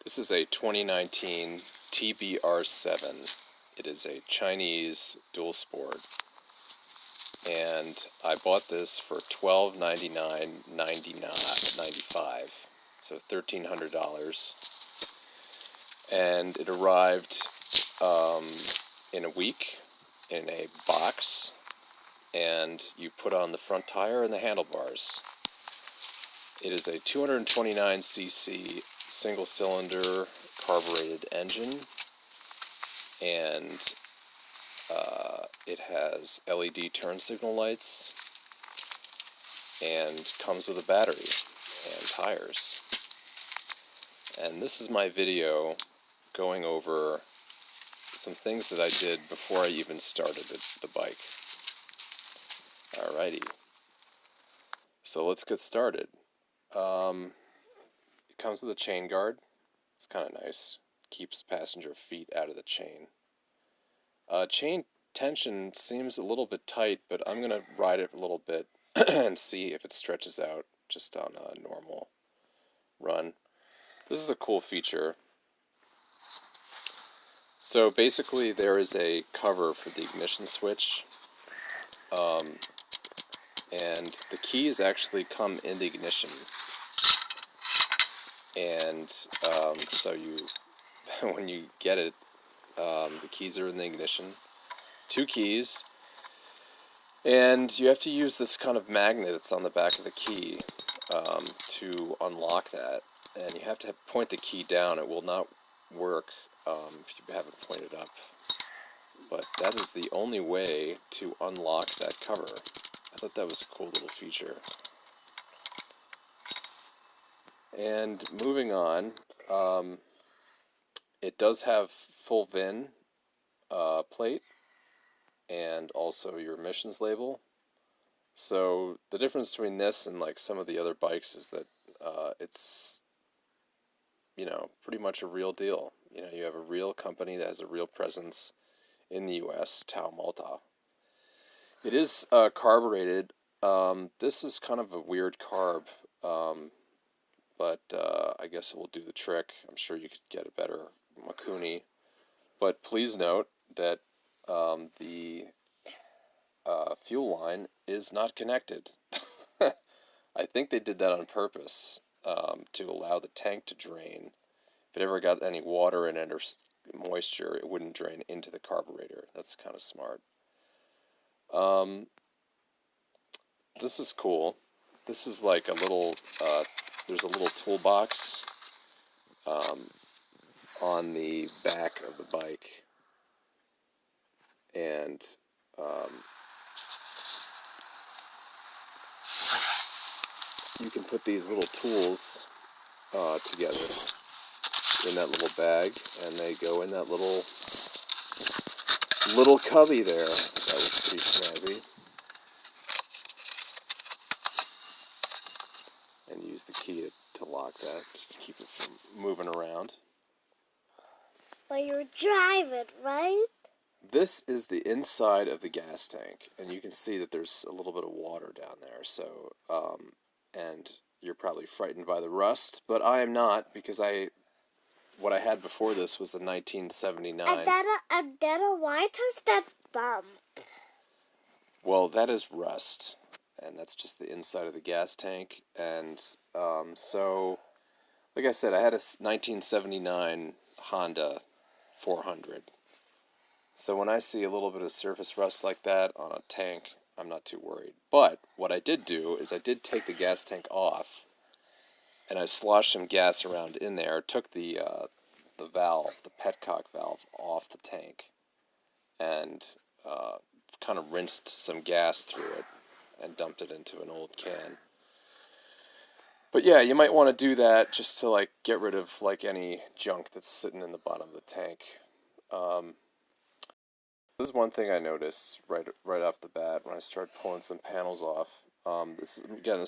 This is a 2019 TBR7. It is a Chinese dual sport, and I bought this for $1299.95, so $1,300, and it arrived in a week in a box, and you put on the front tire and the handlebars. It is a 229cc single-cylinder carbureted engine, and it has LED turn signal lights, and comes with a battery and tires. And this is my video going over some things that I did before I even started the bike. Alrighty, so let's get started. It comes with a chain guard. It's kind of nice. Keeps passenger feet out of the chain. Chain tension seems a little bit tight, but I'm going to ride it a little bit and see if it stretches out just on a normal run. This is a cool feature. So basically there is a cover for the ignition switch, and the keys actually come in the ignition. And so when you get it, the keys are in the ignition. 2 keys, and you have to use this kind of magnet that's on the back of the key to unlock that. And you have to point the key down. It will not work if you haven't pointed up. But that is the only way to unlock that cover. I thought that was a cool little feature. And moving on, it does have full VIN plate and also your emissions label. So the difference between this and like some of the other bikes is that it's, pretty much a real deal. You have a real company that has a real presence in the U.S., Tao Motors. It is carbureted. This is kind of a weird carb. But I guess it will do the trick. I'm sure you could get a better Makuni. But please note that the fuel line is not connected. I think they did that on purpose to allow the tank to drain. If it ever got any water in it or moisture, it wouldn't drain into the carburetor. That's kind of smart. This is cool. This is like a little... there's a little toolbox on the back of the bike, and you can put these little tools together in that little bag, and they go in that little cubby there. That was pretty snazzy. And use the key to lock that, just to keep it from moving around. While you're driving, right? This is the inside of the gas tank, and you can see that there's a little bit of water down there. So, and you're probably frightened by the rust, but I am not, because what I had before this was a 1979. And then why does that bump? Well, that is rust. And that's just the inside of the gas tank. And so, like I said, I had a 1979 Honda 400. So when I see a little bit of surface rust like that on a tank, I'm not too worried. But what I did do is I did take the gas tank off, and I sloshed some gas around in there, took the valve, the petcock valve, off the tank, and kind of rinsed some gas through it and dumped it into an old can. But yeah, you might want to do that just to like get rid of like any junk that's sitting in the bottom of the tank. This is one thing I noticed right off the bat when I started pulling some panels off. This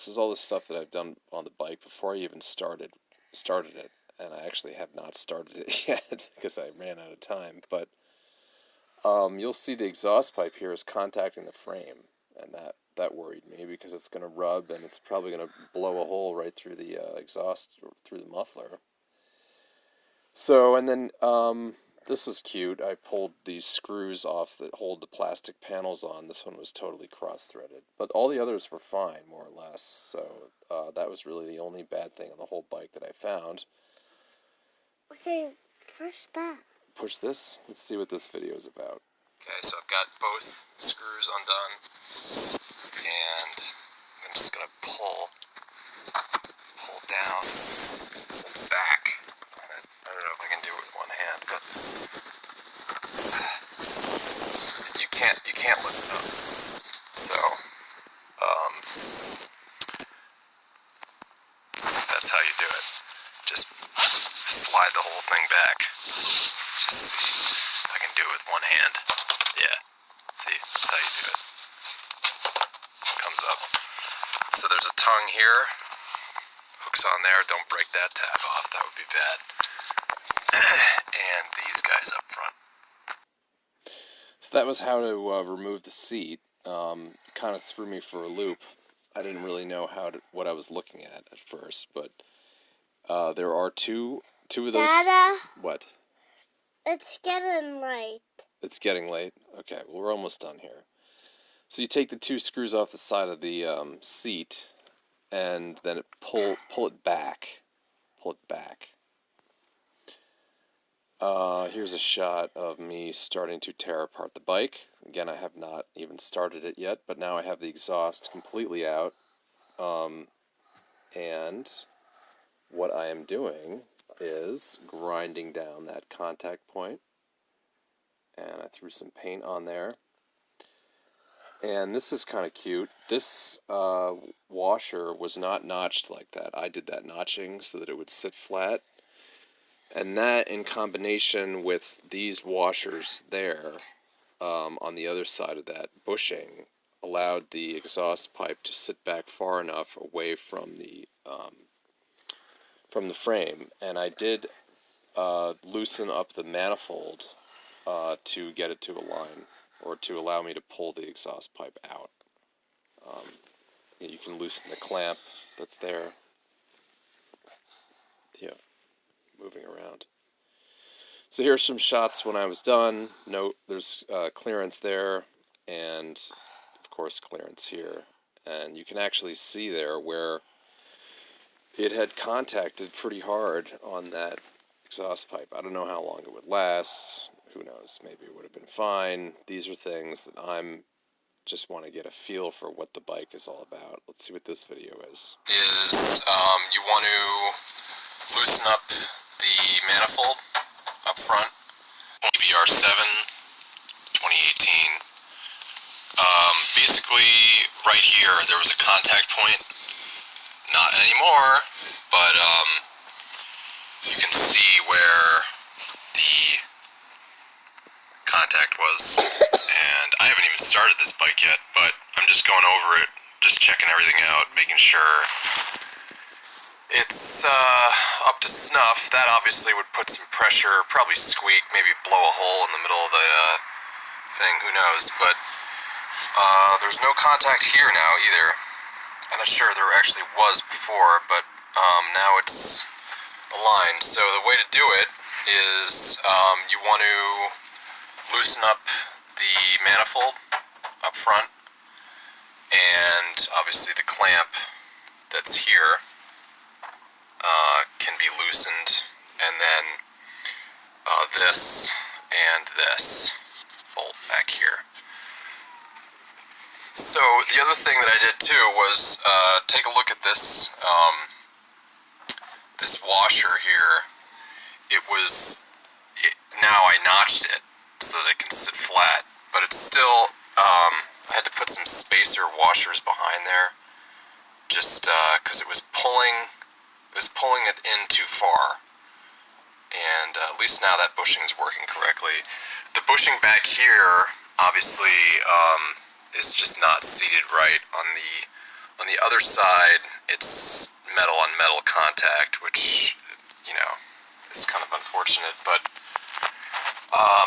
is all the stuff that I've done on the bike before I even started it, and I actually have not started it yet because I ran out of time. But you'll see the exhaust pipe here is contacting the frame, and that worried me because it's going to rub and it's probably going to blow a hole right through the exhaust or through the muffler. So, and then, this was cute. I pulled these screws off that hold the plastic panels on. This one was totally cross-threaded. But all the others were fine, more or less. So, that was really the only bad thing on the whole bike that I found. Okay, first that. Push this. Let's see what this video is about. Okay, so I've got both screws undone. And I'm just going to pull down, pull back. I don't know if I can do it with one hand, but you can't lift it up. So, that's how you do it. Just slide the whole thing back. Just see if I can do it with one hand. Yeah, see, that's how you do it. Comes up. So there's a tongue here. Hooks on there. Don't break that tab off. That would be bad. And these guys up front. So that was how to remove the seat. Kind of threw me for a loop. I didn't really know what I was looking at first, but there are two of those. Dada, What? it's getting late. It's getting late. Okay, well we're almost done here. So you take the two screws off the side of the seat, and then pull it back. Pull it back. Here's a shot of me starting to tear apart the bike. Again, I have not even started it yet, but now I have the exhaust completely out. And what I am doing is grinding down that contact point. And I threw some paint on there. And this is kind of cute. This washer was not notched like that. I did that notching so that it would sit flat. And that, in combination with these washers there, on the other side of that bushing, allowed the exhaust pipe to sit back far enough away from the frame. And I did loosen up the manifold to get it to align, or to allow me to pull the exhaust pipe out. You can loosen the clamp that's there. Yeah. Moving around. So here's some shots when I was done. Note there's clearance there, and of course clearance here. And you can actually see there where it had contacted pretty hard on that exhaust pipe. I don't know how long it would last. Who knows? Maybe it would have been fine. These are things that I'm just want to get a feel for what the bike is all about. Let's see what this video is. You want to loosen up the manifold up front. TBR7, 2018. Basically, right here, there was a contact point. Not anymore, but you can see where the contact was. And I haven't even started this bike yet, but I'm just going over it, just checking everything out, making sure it's up to snuff. That obviously would put some pressure, probably squeak, maybe blow a hole in the middle of the thing, who knows. But there's no contact here now either. I'm not sure there actually was before, but now it's aligned. So the way to do it is you want to loosen up the manifold up front, and obviously the clamp that's here can be loosened, and then this and this bolt back here. So the other thing that I did too was take a look at this this washer here. Now I notched it so that it can sit flat, but it's still I had to put some spacer washers behind there, just because it was pulling it in too far. And at least now that bushing is working correctly. The bushing back here obviously is just not seated right. On the other side, it's metal on metal contact, which, you know, is kind of unfortunate, but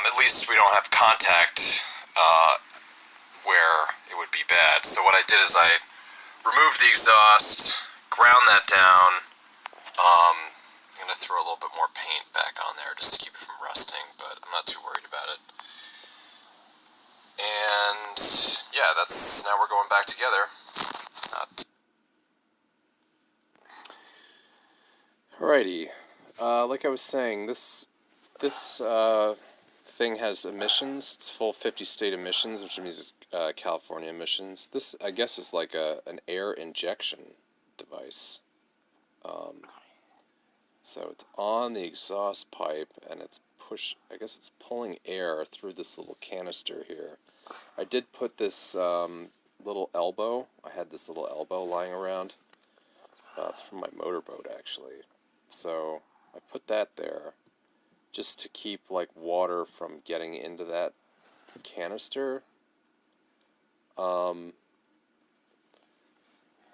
at least we don't have contact where it would be bad. So what I did is I removed the exhaust, ground that down. I'm going to throw a little bit more paint back on there just to keep it from rusting, but I'm not too worried about it. And yeah, now we're going back together. Alrighty, like I was saying, this thing has emissions. It's full 50 state emissions, which means it's California emissions. This, I guess, is like an air injection device. So it's on the exhaust pipe, and it's I guess it's pulling air through this little canister here. I did put this little elbow. I had this little elbow lying around. It's from my motorboat, actually. So I put that there just to keep like water from getting into that canister. And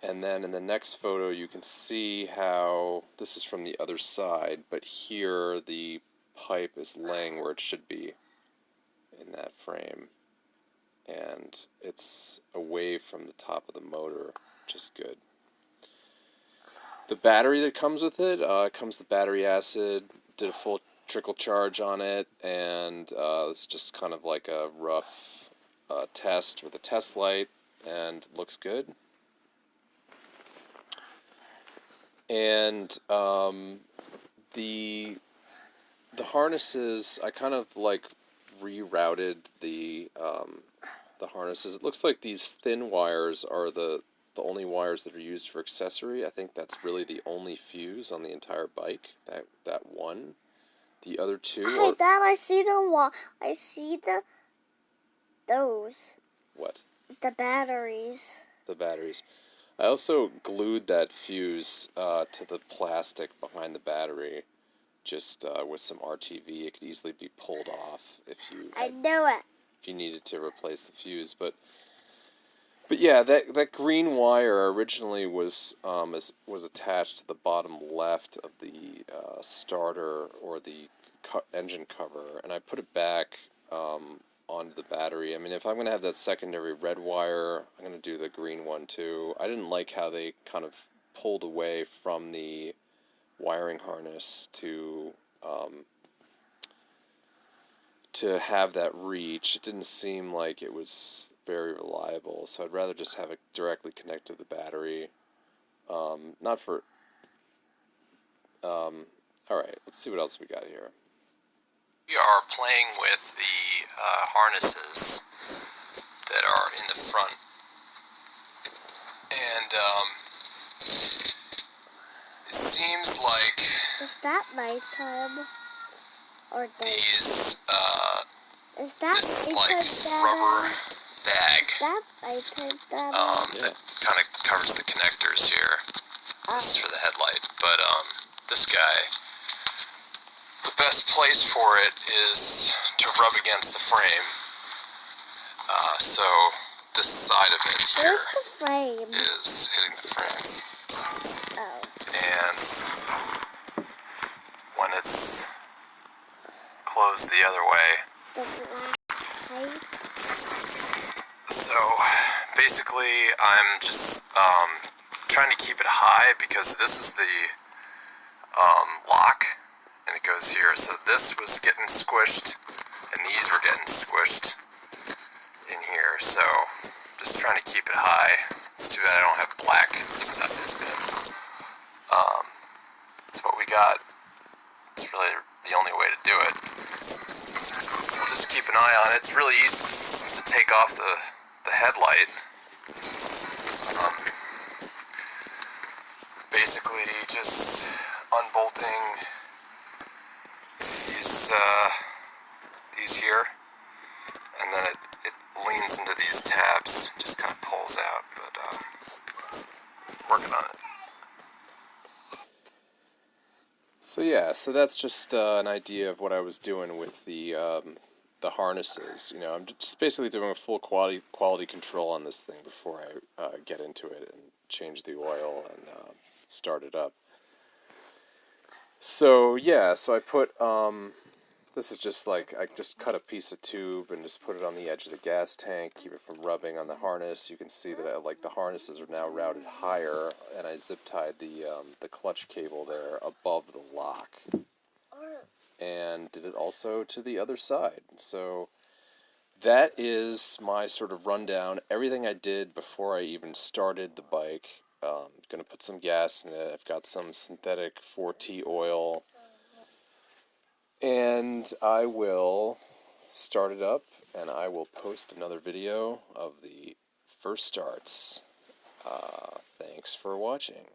then in the next photo you can see how this is from the other side, but here the pipe is laying where it should be in that frame. And it's away from the top of the motor, which is good. The battery that comes with it, comes with battery acid, did a full trickle charge on it, and it's just kind of like a rough test with a test light, and looks good. And the harnesses, I kind of like rerouted the harnesses. It looks like these thin wires are the only wires that are used for accessory. I think that's really the only fuse on the entire bike. That one. The other two. Hey, Dad, I see the wall. I see those. What? The batteries. The batteries. I also glued that fuse to the plastic behind the battery, just with some RTV. It could easily be pulled off if you. I know it. If you needed to replace the fuse, but yeah, that green wire originally was attached to the bottom left of the starter or the engine cover, and I put it back onto the battery. I mean, if I'm going to have that secondary red wire, I'm going to do the green one too. I didn't like how they kind of pulled away from the wiring harness to have that reach. It didn't seem like it was very reliable, so I'd rather just have it directly connected to the battery. Not for... Alright, let's see what else we got here. We are playing with the harnesses that are in the front. And it seems like... Is that nighttime? Or day? These, is that this like rubber bag that kind of covers the connectors here. This is for the headlight, but this guy, the best place for it is to rub against the frame. So this side of it here is hitting the frame. Oh. And when it's closed the other way. So basically I'm just trying to keep it high because this is the lock and it goes here. So this was getting squished and these were getting squished in here. So just trying to keep it high. It's too bad I don't have black. That is good. That's what we got. It's really the only way to do it. We'll just keep an eye on it. It's really easy to take off the headlight. Basically just unbolting these here, and then it leans into these tabs, just kind of pulls out, but working on it. So yeah, so that's just an idea of what I was doing with the harnesses. You know, I'm just basically doing a full quality control on this thing before I get into it and change the oil and start it up. So yeah, so I put this is just like I just cut a piece of tube and just put it on the edge of the gas tank, keep it from rubbing on the harness. You can see that like the harnesses are now routed higher, and I zip tied the clutch cable there above the lock. and did it also to the other side. So that is my sort of rundown. Everything I did before I even started the bike. Going to put some gas in it. I've got some synthetic 4T oil. And I will start it up, and I will post another video of the first starts. Thanks for watching.